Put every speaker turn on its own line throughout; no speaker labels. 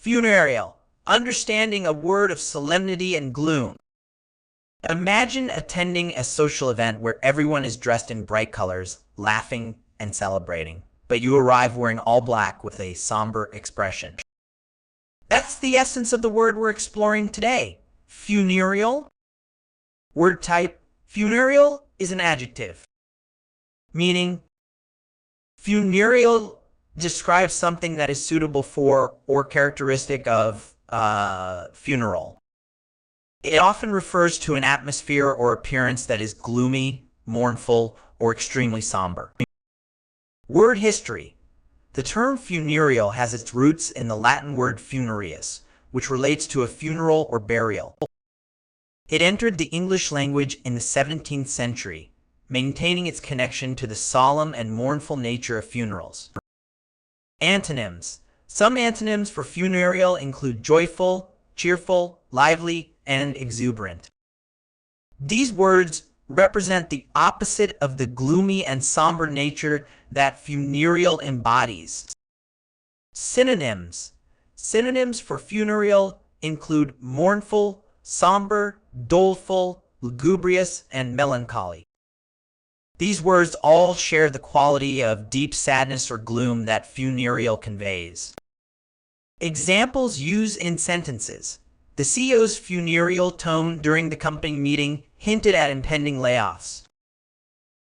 Funereal, understanding a word of solemnity and gloom. Imagine attending a social event where everyone is dressed in bright colors, laughing and celebrating, but you arrive wearing all black with a somber expression. That's the essence of the word we're exploring today. Funereal. Word type: funereal is an adjective. Meaning: funereal describes something that is suitable for or characteristic of funeral. It often refers to an atmosphere or appearance that is gloomy, mournful, or extremely somber. Word history. The term funereal has its roots in the Latin word funereus, which relates to a funeral or burial. It entered the English language in the 17th century, maintaining its connection to the solemn and mournful nature of funerals. Antonyms. Some antonyms for funereal include joyful, cheerful, lively, and exuberant. These words represent the opposite of the gloomy and somber nature that funereal embodies. Synonyms. Synonyms for funereal include mournful, somber, doleful, lugubrious, and melancholy. These words all share the quality of deep sadness or gloom that funereal conveys. Examples used in sentences. The CEO's funereal tone during the company meeting hinted at impending layoffs.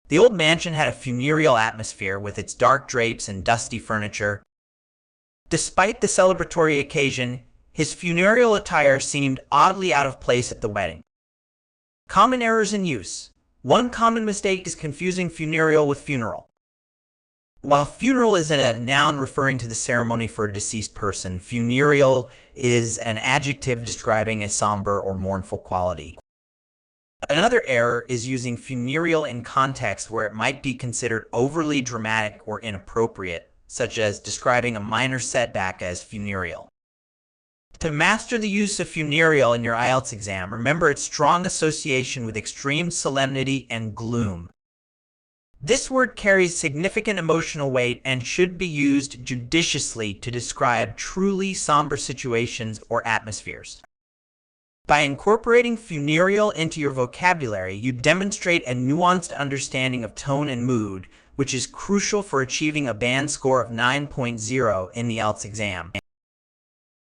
The old mansion had a funereal atmosphere with its dark drapes and dusty furniture. Despite the celebratory occasion, his funereal attire seemed oddly out of place at the wedding. Common errors in use. One common mistake is confusing funereal with funeral. While funeral is a noun referring to the ceremony for a deceased person, funereal is an adjective describing a somber or mournful quality. Another error is using funereal in context where it might be considered overly dramatic or inappropriate, such as describing a minor setback as funereal. To master the use of funereal in your IELTS exam, remember its strong association with extreme solemnity and gloom. This word carries significant emotional weight and should be used judiciously to describe truly somber situations or atmospheres. By incorporating funereal into your vocabulary, you demonstrate a nuanced understanding of tone and mood, which is crucial for achieving a band score of 9.0 in the IELTS exam.